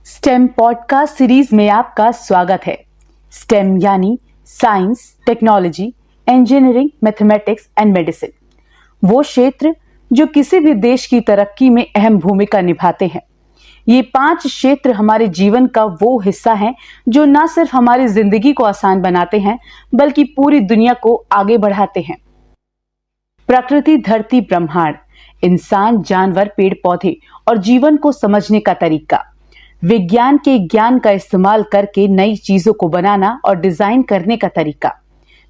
Stem podcast series में आपका स्वागत है। स्टेम यानी science, technology, engineering, mathematics and medicine, वो क्षेत्र जो किसी भी देश की तरक्की में अहम भूमिका निभाते हैं। ये 5 क्षेत्र हमारे जीवन का वो हिस्सा हैं जो न सिर्फ हमारी जिंदगी को आसान बनाते हैं बल्कि पूरी दुनिया को आगे बढ़ाते हैं। प्रकृति, धरती, ब्रह्मांड, इंसान, जानवर, पेड़ पौधे और जीवन को समझने का तरीका, विज्ञान के ज्ञान का इस्तेमाल करके नई चीजों को बनाना और डिजाइन करने का तरीका,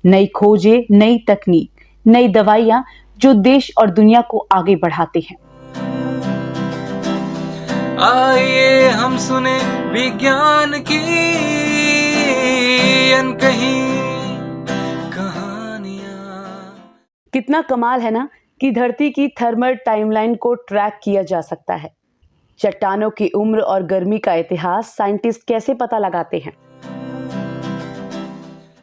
नई खोजें, नई तकनीक, नई दवाइयां जो देश और दुनिया को आगे बढ़ाते हैं। आइए हम सुने विज्ञान की अनकही कहानियां। कितना कमाल है ना कि धरती की थर्मल टाइमलाइन को ट्रैक किया जा सकता है। चट्टानों की उम्र और गर्मी का इतिहास साइंटिस्ट कैसे पता लगाते हैं?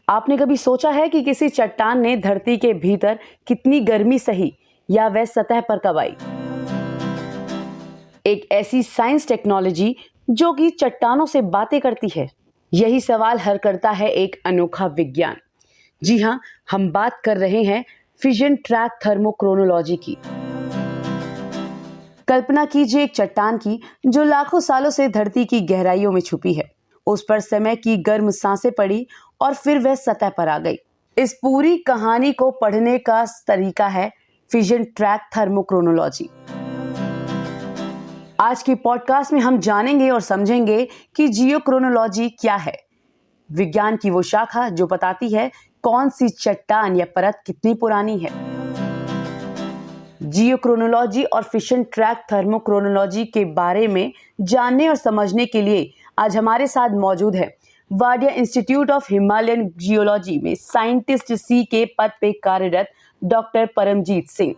आपने कभी सोचा है कि किसी चट्टान ने धरती के भीतर कितनी गर्मी सही या वह सतह पर कब आई? एक ऐसी साइंस टेक्नोलॉजी जो कि चट्टानों से बातें करती है। यही सवाल हल करता है एक अनोखा विज्ञान। जी हां, हम बात कर रहे हैं फिजन ट्रैक थर्मोक्रोनोलॉजी की। कल्पना कीजिए एक चट्टान की जो लाखों सालों से धरती की गहराइयों में छुपी है। उस पर समय की गर्म सांसें पड़ी और फिर वह सतह पर आ गई। इस पूरी कहानी को पढ़ने का तरीका है फिजन ट्रैक थर्मोक्रोनोलॉजी। आज के पॉडकास्ट में हम जानेंगे और समझेंगे कि जियोक्रोनोलॉजी क्या है, विज्ञान की वो शाखा जो बताती है कौन सी चट्टान या परत कितनी पुरानी है। जियोक्रोनोलॉजी और फिशन ट्रैक थर्मोक्रोनोलॉजी के बारे में जानने और समझने के लिए आज हमारे साथ मौजूद है Wadia institute of Himalayan geology में साइंटिस्ट सी के पद पे कार्यरत डॉक्टर परमजीत सिंह।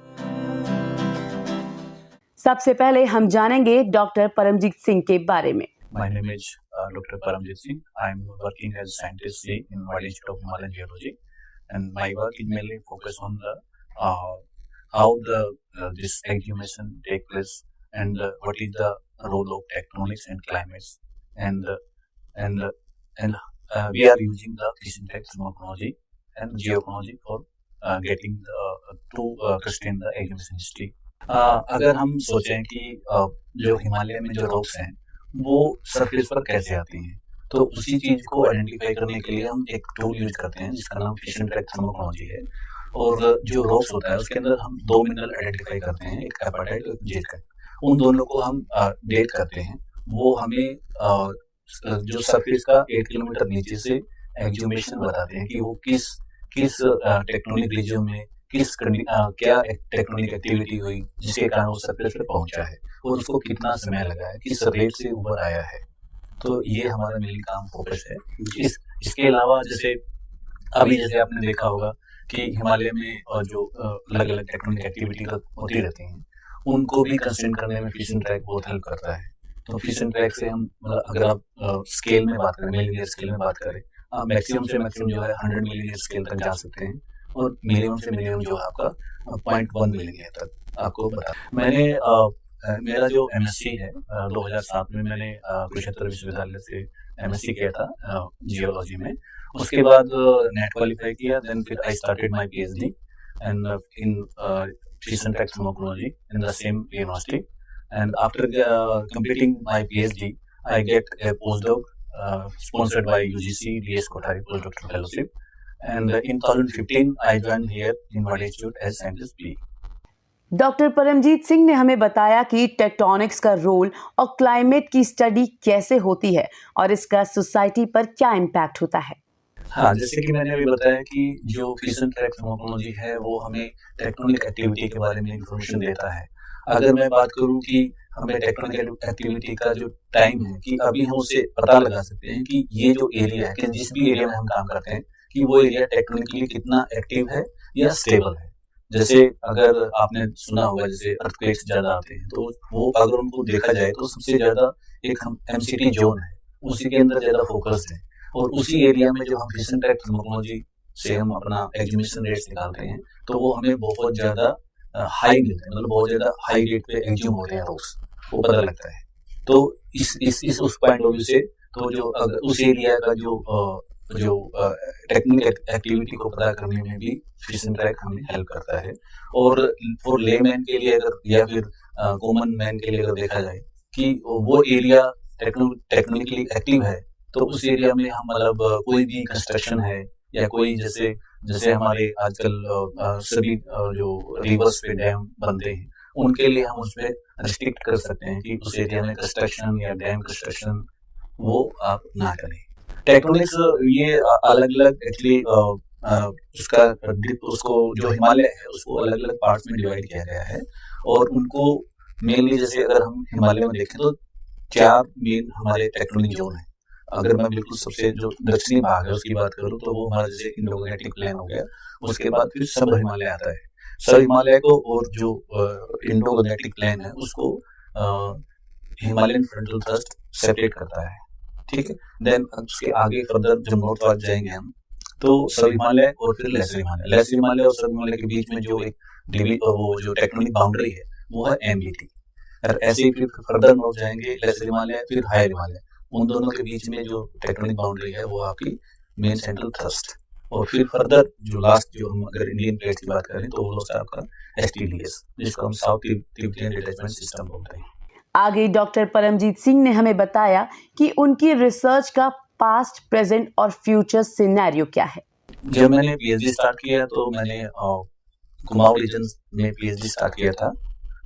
सबसे पहले हम जानेंगे डॉक्टर परमजीत सिंह के बारे में। My name is Dr. Paramjit Singh. I'm working as scientist in Wadia Institute of Himalayan Geology, and my work is mainly focused on the how the this exhumation take place and what is the role of tectonics and climates and we are using the fission track thermochronology and geochronology for getting to understand the exhumation history. अगर हम सोचें कि जो हिमालय में जो rocks हैं वो surface पर कैसे आती हैं, तो उसी चीज को आइडेंटिफाई करने के लिए हम एक टूल यूज करते हैं जिसका नाम फिशन ट्रैक थर्मोक्रोनोलॉजी है। और जो रॉक्स होता है उसके अंदर हम 2 मिनरल आइडेंटिफाई करते हैं, एक एपाटाइट और जेटाइट। उन दोनों को हम डेट करते हैं। वो हमें जो सरफेस का 8 किलोमीटर नीचे से एक्सह्यूमेशन बताते हैं कि वो किस टेक्टोनिक रीजन में क्या टेक्टोनिक एक्टिविटी हुई जिसके कारण वो सरफेस पे पहुंचा है और उसको कितना समय लगा है, किस रेट से ऊपर आया है। तो ये हमारा मेन काम फोकस है। इसके अलावा जैसे आपने देखा होगा कि हिमालय में जो अलग अलग टेक्टोनिक एक्टिविटी होती रहती हैं उनको भी कंस्ट्रेंट करने में फिशन ट्रैक बहुत हेल्प करता है। तो फिशन ट्रैक से हम अगर आप स्केल में बात करें, मिलीमीटर स्केल में बात करें, मैक्सिमम से मैक्सिमम जो है 100 मिलीमीटर स्केल तक जा सकते हैं और मिनिमम से मिनिमम जो है आपका 0.1 मिलीमीटर तक आपको बता। मैंने मेरा जो एमएससी है 2007 में मैंने कुरुक्षेत्र विश्वविद्यालय से एमएससी किया था जियोलॉजी में। उसके बाद नेट क्वालिफाई किया, देन फिर I started my PhD and in fission track thermochronology in the same university. And after completing my PhD I get a postdoc sponsored by UGC DS Kothari postdoctoral fellowship, and in 2015 I joined here in Wadia Institute as scientist B. Doctor Paramjit Singh ने हमें बताया कि tectonics का role और climate की study कैसे होती है और इसका सोसाइटी पर क्या इम्पैक्ट होता है। हाँ, जैसे कि मैंने अभी बताया कि जो फिशन ट्रैक थर्मोक्रोनोलॉजी है वो हमें टेक्टोनिक एक्टिविटी के बारे में इंफॉर्मेशन देता है। अगर मैं बात करूं कि हमें टेक्टोनिक एक्टिविटी का जो टाइम है कि अभी हम उससे पता लगा सकते हैं कि ये जो एरिया है कि जिस भी एरिया में हम काम करते हैं कि वो एरिया टेक्टोनिकली कितना एक्टिव है या स्टेबल है। जैसे अगर आपने सुना होगा जैसे अर्थक्वेक्स ज्यादा आते हैं तो वो अगर उनको देखा जाए तो सबसे ज्यादा एक हम एमसीटी जोन है उसी के अंदर ज्यादा फोकस है और उसी एरिया में जो हम फिशन ट्रैक थर्मोक्रोनोलॉजी से हम अपना एक्सह्यूमेशन रेट्स निकालते हैं तो वो हमें बहुत ज्यादा हाई मिलते हैं, मतलब बहुत ज्यादा हाई रेट पे एक्सह्यूम होते हैं रॉक्स, वो पता लगता है। तो इस उस पॉइंट ऑफ व्यू से तो जो अगर उस एरिया का जो टेक्निकल एक्टिविटी को पता करने में भी फिशन ट्रैक हमें हेल्प करता है। और फॉर लेमैन के लिए अगर या फिर कॉमन मैन के लिए अगर देखा जाए कि वो एरिया टेक्निकली एक्टिव है, तो उस एरिया में हम मतलब कोई भी कंस्ट्रक्शन है या कोई जैसे जैसे हमारे आजकल सभी जो रिवर्स पे डैम बनते हैं, उनके लिए हम उसमें रिस्ट्रिक्ट कर सकते हैं कि उस एरिया में कंस्ट्रक्शन या डैम कंस्ट्रक्शन वो आप ना करें। टेक्टोनिक्स ये अलग अलग एक्चुअली उसका उसको जो हिमालय है उसको अलग अलग पार्ट्स में डिवाइड किया गया है। और उनको मेनली जैसे अगर हम हिमालय में देखें तो 4 मेन हमारे टेक्टोनिक जोन है। अगर मैं बिल्कुल सबसे जो दक्षिणी भाग है उसकी बात करूं तो वो हमारा जैसे इंडोगैनेटिक प्लेन हो गया, उसके बाद फिर सब हिमालय आता है। सब हिमालय को और जो इंडोगैनेटिक प्लेन है उसको हिमालयन फ्रंटल थ्रस्ट सेपरेट करता है, ठीक है। देन उसके आगे फर्दर जब नॉर्थ वार्ड जाएंगे हम तो सब हिमालय और फिर लेसर हिमालय और सब हिमालय के बीच में जो एक वो जो टेक्टोनिक बाउंड्री है वो है एमबीटी। और ऐसे ही फिर फर्दर नॉर्थ जाएंगे लेसर हिमालय फिर हायर हिमालय, उन दोनों के बीच में जो टेक्टोनिक बाउंड्री है वो आपकी मेन सेंट्रल थ्रस्ट। और फिर फर्दर जो लास्ट जो हम अगर इंडियन प्लेट की बात करें तो वो होता है आपका एसटीडीएस, जिसको हम साउथ तिब्बतियन डिटैचमेंट सिस्टम बोलते हैं। आगे डॉक्टर परमजीत सिंह ने हमें बताया कि उनकी रिसर्च का पास्ट, प्रेजेंट और फ्यूचर सिनेरियो क्या है। जब मैंने पीएचडी स्टार्ट किया तो मैंने कुमाऊं रीजन में पीएचडी स्टार्ट किया था,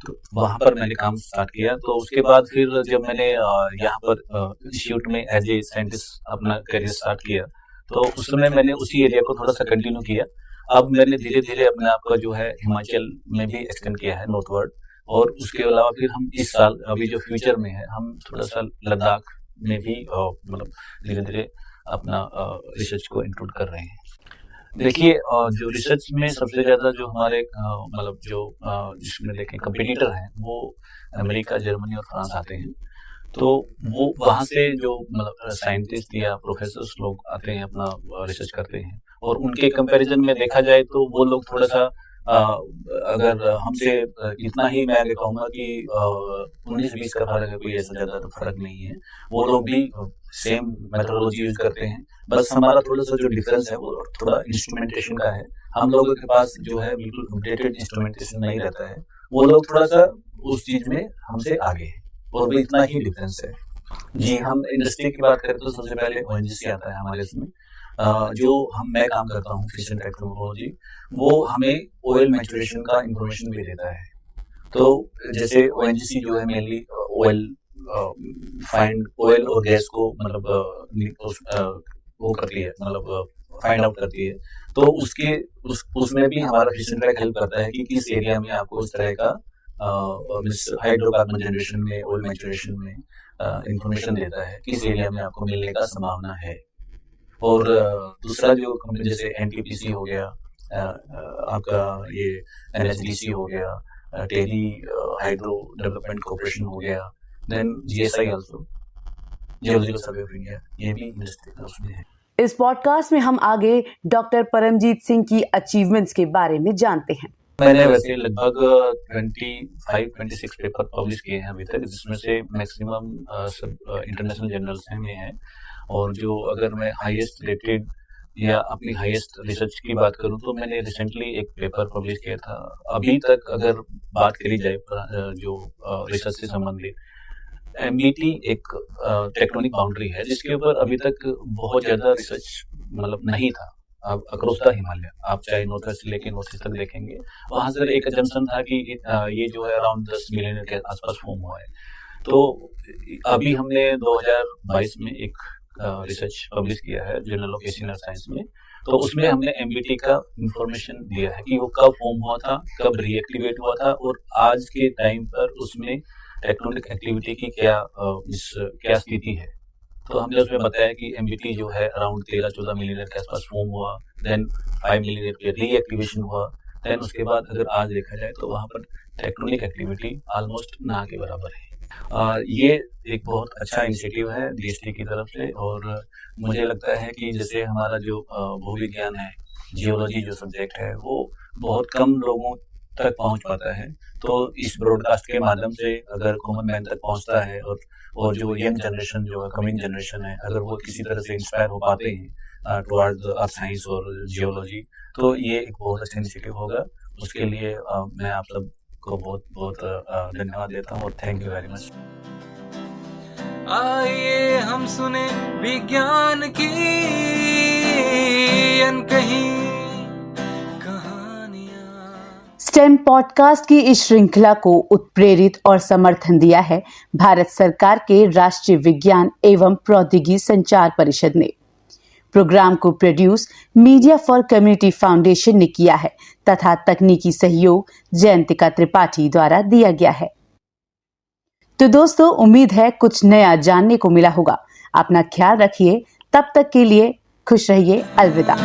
तो वहां पर मैंने काम स्टार्ट किया। तो उसके बाद फिर जब मैंने यहाँ पर इंस्टीट्यूट में एज ए साइंटिस्ट अपना करियर स्टार्ट किया तो उस समय मैंने उसी एरिया को थोड़ा सा कंटिन्यू किया। अब मैंने धीरे धीरे अपने आप का जो है हिमाचल में भी एक्सटेंड किया है नॉर्थवर्ड। और उसके अलावा फिर हम इस साल अभी जो फ्यूचर में है हम थोड़ा सा लद्दाख में भी मतलब धीरे धीरे अपना रिसर्च को इंक्लूड कर रहे हैं। देखिए जो रिसर्च में सबसे ज्यादा जो हमारे मतलब जो जिसमें देखें कंपटीटर हैं वो अमेरिका, जर्मनी और फ्रांस आते हैं। तो वो वहां से जो मतलब साइंटिस्ट या प्रोफेसर लोग आते हैं अपना रिसर्च करते हैं। और उनके कंपैरिजन में देखा जाए तो वो लोग थोड़ा सा अगर हमसे इतना ही मैं आगे कहूंगा कि 19-20 का फर्क है, कोई ऐसा ज्यादा तो फर्क नहीं है। वो लोग भी सेम मेथोडोलॉजी यूज करते हैं, बस हमारा थोड़ा सा जो डिफरेंस है वो थोड़ा इंस्ट्रूमेंटेशन का है। हम लोगों के पास जो है बिल्कुल अपडेटेड इंस्ट्रूमेंटेशन नहीं रहता है, वो लोग थोड़ा सा उस चीज में हमसे आगे है और वो इतना ही डिफरेंस है। जी, हम इंडस्ट्री की बात करें तो सबसे पहले ओएनजीसी आता है हमारे इसमें। जो मैं काम करता हूँ फिश एंड टेक्नोलॉजी, वो हमें ऑयल मैचुरेशन का इंफॉर्मेशन भी देता है। तो जैसे ओएनजीसी जो है मेनली ऑयल फाइंड ऑयल और गैस को मतलब वो करती है, मतलब फाइंड आउट करती है। तो उसमें भी हमारा फिश एंड टेक हेल्प करता है कि किस एरिया में आपको इस तरह का हाइड्रोकार्बन जनरेशन में, ऑयल मैचुरेशन में इंफॉर्मेशन देता है, किस एरिया में आपको मिलने का संभावना है। और दूसरा जो कंपनी जैसे एनटीपीसी हो गया, आपका ये एनएचडीसी हो गया, टेरी हाइड्रो डेवलपमेंट कॉर्पोरेशन हो गया, then GSI also, geological survey of India, ये भी इंडस्ट्री का उसमें है। इस पॉडकास्ट में हम आगे डॉक्टर परमजीत सिंह की अचीवमेंट्स के बारे में जानते हैं। मैंने वैसे लगभग 25-26 पेपर पब्लिश किए हैं अभी तक, जिसमें से मैक्सिमम सब इंटरनेशनल जर्नल्स में है। और जो अगर मैं हाईएस्ट रेटेड या अपनी हाईएस्ट रिसर्च की बात करूं तो मैंने रिसेंटली एक पेपर पब्लिश किया था। अभी तक अगर बात करी जाए जो रिसर्च से संबंधित, एमबीटी एक टेक्टोनिक बाउंड्री है जिसके ऊपर अभी तक बहुत ज्यादा रिसर्च मतलब नहीं था। अब अक्रॉस द हिमालय आप चाहे नॉर्थ वेस्ट से लेके नॉर्थ ईस्ट तक देखेंगे, वहां से एक जंक्शन था कि ये जो है अराउंड 10 मिलियन के आसपास फॉर्म हुआ है। तो अभी हमने 2022 में एक रिसर्च पब्लिश किया है जर्नल ऑफ एशियन साइंस में। तो उसमें हमने एमबीटी का इंफॉर्मेशन दिया है कि वो कब फॉर्म हुआ था, कब रीएक्टिवेट हुआ था और आज के टाइम पर उसमें टेक्टोनिक एक्टिविटी की क्या स्थिति है। तो हमने उसमें बताया कि एमबीटी जो है अराउंड 13-14 मिलियन के आसपास फॉर्म हुआ, देन 5 मिलियन के रीएक्टिवेशन हुआ, देन उसके बाद अगर आज देखा जाए तो वहां पर टेक्टोनिक एक्टिविटी ऑलमोस्ट ना के बराबर है। ये एक बहुत अच्छा इनिशिएटिव है डीएसटी की तरफ से। और मुझे लगता है कि जैसे हमारा जो भूविज्ञान है, जियोलॉजी जो सब्जेक्ट है, वो बहुत कम लोगों तक पहुंच पाता है। तो इस ब्रॉडकास्ट के माध्यम से अगर कॉमन मैन तक पहुंचता है और जो यंग जनरेशन जो कमिंग जनरेशन है, अगर वो किसी तरह से इंस्पायर हो पाते हैं टुवर्ड्स अर्थ साइंस और जियोलॉजी, तो ये एक बहुत अच्छा इनिशिएटिव होगा। उसके लिए मैं आप सबको बहुत बहुत धन्यवाद देता हूँ और थैंक यू वेरी मच। आइए हम सुने विज्ञान की अनकही कहानियां। स्टेम पॉडकास्ट की इस श्रृंखला को उत्प्रेरित और समर्थन दिया है भारत सरकार के राष्ट्रीय विज्ञान एवं प्रौद्योगिकी संचार परिषद ने। प्रोग्राम को produce media for community foundation ने किया है तथा तकनीकी सहयोग जयंतिका त्रिपाठी द्वारा दिया गया है। तो दोस्तों, उम्मीद है कुछ नया जानने को मिला होगा। अपना ख्याल रखिए, तब तक के लिए खुश रहिए। अलविदा।